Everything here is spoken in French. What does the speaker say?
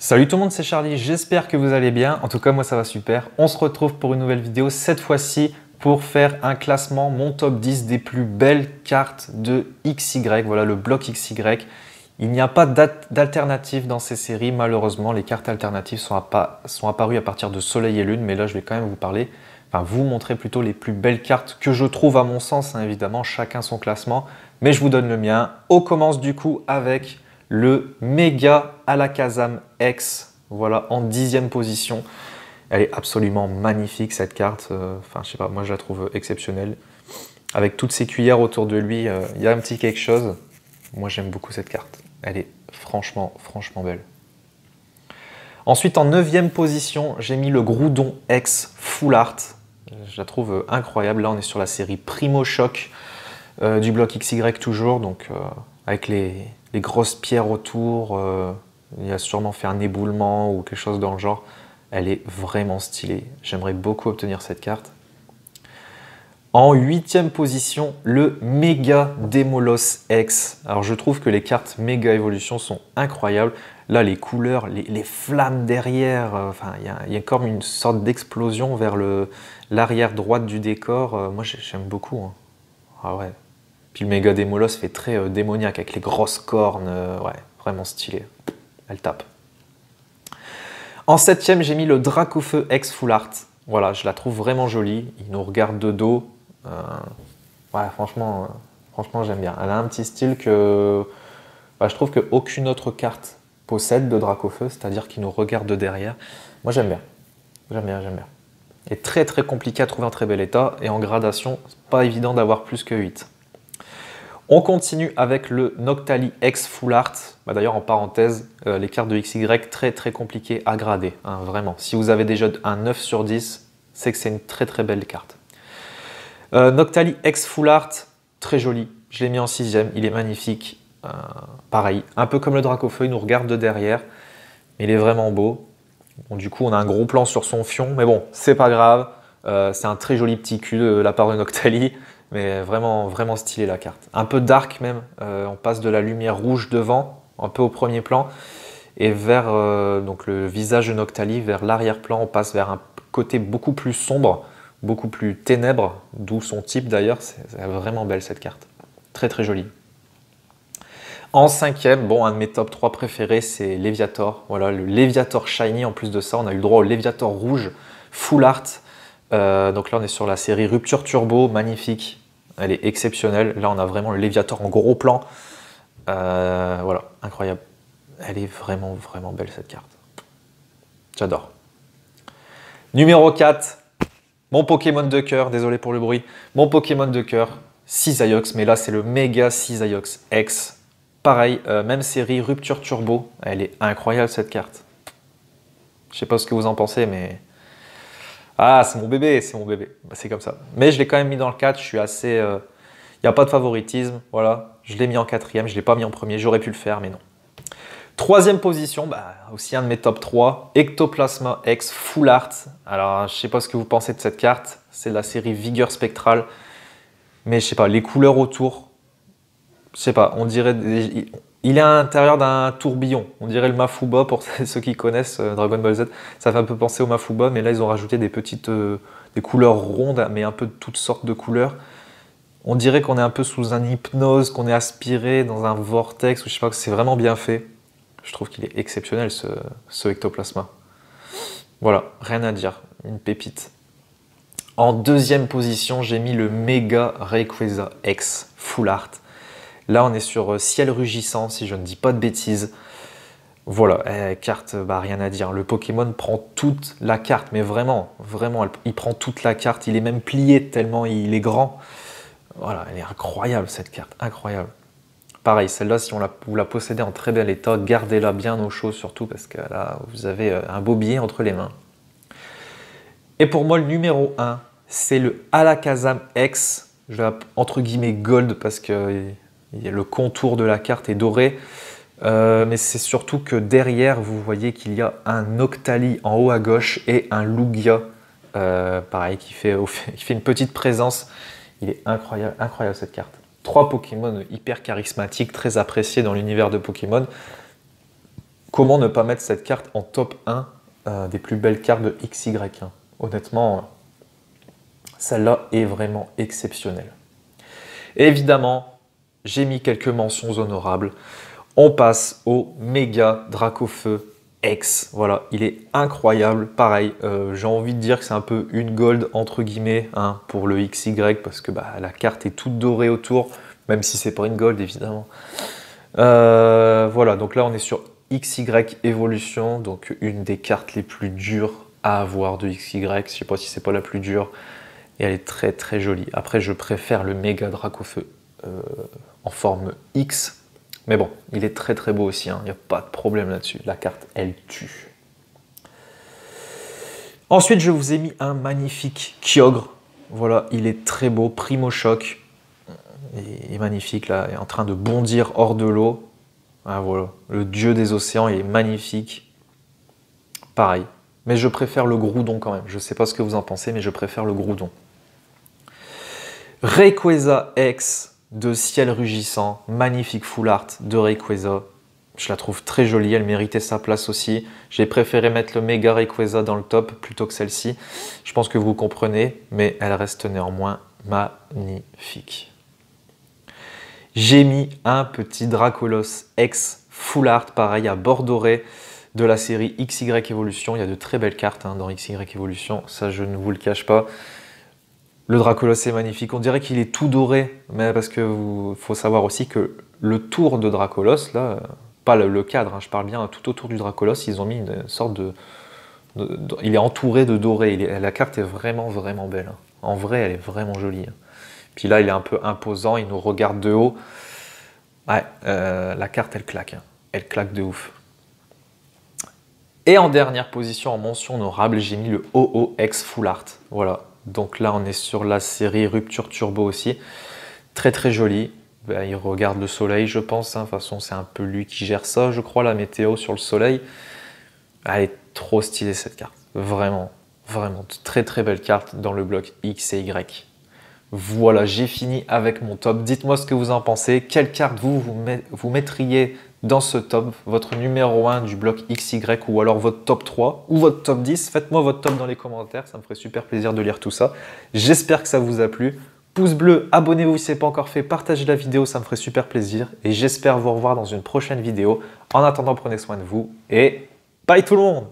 Salut tout le monde, c'est Charlie, j'espère que vous allez bien. En tout cas, moi ça va super. On se retrouve pour une nouvelle vidéo, cette fois-ci pour faire un classement, mon top 10 des plus belles cartes de XY. Voilà, le bloc XY. Il n'y a pas d'alternative dans ces séries, malheureusement. Les cartes alternatives sont apparues à partir de Soleil et Lune, mais là je vais quand même vous parler, enfin vous montrer plutôt les plus belles cartes que je trouve à mon sens, hein, évidemment, chacun son classement. Mais je vous donne le mien. On commence du coup avec le Mega Alakazam X, voilà, en 10e position. Elle est absolument magnifique cette carte, enfin je sais pas, moi je la trouve exceptionnelle. Avec toutes ces cuillères autour de lui, il y a un petit quelque chose. Moi j'aime beaucoup cette carte, elle est franchement belle. Ensuite en 9e position, j'ai mis le Groudon X Full Art. Je la trouve incroyable, là on est sur la série Primo Choc du bloc XY toujours, donc avec les grosses pierres autour, il a sûrement fait un éboulement ou quelque chose dans le genre. Elle est vraiment stylée. J'aimerais beaucoup obtenir cette carte. En 8e position, le Mega Demolos X. Alors je trouve que les cartes Mega Evolution sont incroyables. Là, les couleurs, les flammes derrière, enfin, il y a comme une sorte d'explosion vers l'arrière droite du décor. Moi, j'aime beaucoup, hein. Ah ouais. Puis le Mega Demolos fait très démoniaque avec les grosses cornes. Ouais, vraiment stylé. Elle tape. En 7e, j'ai mis le Dracofeu X Full Art. Voilà, je la trouve vraiment jolie. Il nous regarde de dos. Ouais, franchement j'aime bien. Elle a un petit style que je trouve qu'aucune autre carte possède de Dracofeu, c'est-à-dire qu'il nous regarde de derrière. Moi, j'aime bien. J'aime bien. Elle est très compliqué à trouver en très bel état. Et en gradation, c'est pas évident d'avoir plus que 8. On continue avec le Noctali X Full Art. D'ailleurs, en parenthèse, les cartes de XY très compliquées à grader, hein, vraiment. Si vous avez déjà un 9 sur 10, c'est que c'est une très belle carte. Noctali X Full Art, très joli. Je l'ai mis en 6e, il est magnifique. Pareil, un peu comme le Dracofeu, il nous regarde de derrière. Il est vraiment beau. Bon, du coup, on a un gros plan sur son fion, mais bon, c'est pas grave. C'est un très joli petit cul de la part de Noctali. Mais vraiment stylé la carte. Un peu dark même, on passe de la lumière rouge devant, un peu au premier plan, et vers donc le visage de Noctali, vers l'arrière-plan, on passe vers un côté beaucoup plus sombre, beaucoup plus ténèbre, d'où son type d'ailleurs. C'est vraiment belle cette carte, très jolie. En 5e, bon, un de mes top 3 préférés, c'est Léviator. Voilà, le Léviator Shiny. En plus de ça, on a eu le droit au Léviator rouge Full Art. Donc là on est sur la série Rupture Turbo, magnifique, elle est exceptionnelle. Là on a vraiment le Léviator en gros plan, voilà, incroyable. Elle est vraiment belle cette carte, j'adore. Numéro 4, mon Pokémon de cœur, désolé pour le bruit, mon Pokémon de cœur, Cisaiox, mais là c'est le Mega Cisaiox X. Pareil, même série Rupture Turbo, elle est incroyable cette carte. Je sais pas ce que vous en pensez, mais... Ah, c'est mon bébé, c'est comme ça. Mais je l'ai quand même mis dans le 4, je suis assez... Il n'y a pas de favoritisme, voilà. Je l'ai mis en 4e, je ne l'ai pas mis en premier, j'aurais pu le faire, mais non. 3e position, aussi un de mes top 3, Ectoplasma X Full Art. Alors, je ne sais pas ce que vous pensez de cette carte, c'est la série Vigueur Spectrale. Mais je sais pas, les couleurs autour, je sais pas, on dirait... Il est à l'intérieur d'un tourbillon, on dirait le Mafuba pour ceux qui connaissent Dragon Ball Z. Ça fait un peu penser au Mafuba, mais là ils ont rajouté des petites des couleurs rondes, mais un peu de toutes sortes de couleurs. On dirait qu'on est un peu sous un hypnose, qu'on est aspiré dans un vortex, ou je sais pas, c'est vraiment bien fait. Je trouve qu'il est exceptionnel ce Ectoplasma. Voilà, rien à dire, une pépite. En 2e position, j'ai mis le Mega Rayquaza X Full Art. Là, on est sur Ciel Rugissant, si je ne dis pas de bêtises. Voilà, carte, rien à dire. Le Pokémon prend toute la carte, mais vraiment, il prend toute la carte. Il est même plié tellement il est grand. Voilà, elle est incroyable cette carte, incroyable. Pareil, celle-là, si vous la possédez en très bel état, gardez-la bien au chaud surtout, parce que là, vous avez un beau billet entre les mains. Et pour moi, le numéro 1, c'est le Alakazam X. Je l'ai entre guillemets gold, parce que... le contour de la carte est doré, mais c'est surtout que derrière, vous voyez qu'il y a un Noctali en haut à gauche et un Lugia, pareil, qui fait une petite présence. Il est incroyable cette carte. 3 Pokémon hyper charismatiques, très appréciés dans l'univers de Pokémon. Comment ne pas mettre cette carte en top 1 des plus belles cartes de XY, hein. Honnêtement, celle-là est vraiment exceptionnelle. Et évidemment, j'ai mis quelques mentions honorables. On passe au méga Dracofeu X. Voilà, il est incroyable. Pareil, j'ai envie de dire que c'est un peu une gold entre guillemets, hein, pour le XY parce que la carte est toute dorée autour, même si c'est pas une gold évidemment. Voilà, donc là on est sur XY Evolution, donc une des cartes les plus dures à avoir de XY. Je sais pas si c'est pas la plus dure. Et elle est très très jolie. Après, je préfère le méga Dracofeu en forme X. Mais bon, il est très très beau aussi, hein. Il n'y a pas de problème là-dessus. La carte, elle tue. Ensuite, je vous ai mis un magnifique Kyogre. Voilà, il est très beau. Primo Choc. Il est magnifique, là. Il est en train de bondir hors de l'eau. Ah, voilà. Le dieu des océans, il est magnifique. Pareil. Mais je préfère le Groudon quand même. Je ne sais pas ce que vous en pensez, mais je préfère le Groudon. Rayquaza X de Ciel Rugissant, magnifique full art de Rayquaza. Je la trouve très jolie, elle méritait sa place aussi. J'ai préféré mettre le méga Rayquaza dans le top plutôt que celle-ci. Je pense que vous comprenez, mais elle reste néanmoins magnifique. J'ai mis un petit Dracolos X full art, pareil à bord doré de la série XY Evolution. Il y a de très belles cartes, hein, dans XY Evolution, ça je ne vous le cache pas. Le Dracolos est magnifique, on dirait qu'il est tout doré, mais parce que faut savoir aussi que le tour de Dracolos, là, pas le cadre, hein, je parle bien tout autour du Dracolos, ils ont mis une sorte il est entouré de doré, la carte est vraiment vraiment belle. Hein. En vrai, elle est vraiment jolie. Hein. Puis là, il est un peu imposant, il nous regarde de haut. Ouais, la carte, elle claque. Hein. Elle claque de ouf. Et en dernière position, en mention honorable, j'ai mis le OOX Full Art. Voilà. Donc là, on est sur la série Rupture Turbo aussi. Très très joli. Ben, il regarde le soleil, je pense. Hein. De toute façon, c'est un peu lui qui gère ça, je crois, la météo sur le soleil. Elle est trop stylée cette carte. Vraiment, vraiment. Très très belle carte dans le bloc X et Y. Voilà, j'ai fini avec mon top. Dites-moi ce que vous en pensez. Quelle carte vous mettriez dans ce top? Votre numéro 1 du bloc XY ou alors votre top 3 ou votre top 10. Faites-moi votre top dans les commentaires. Ça me ferait super plaisir de lire tout ça. J'espère que ça vous a plu. Pouce bleu, abonnez-vous si ce n'est pas encore fait. Partagez la vidéo, ça me ferait super plaisir. Et j'espère vous revoir dans une prochaine vidéo. En attendant, prenez soin de vous et bye tout le monde!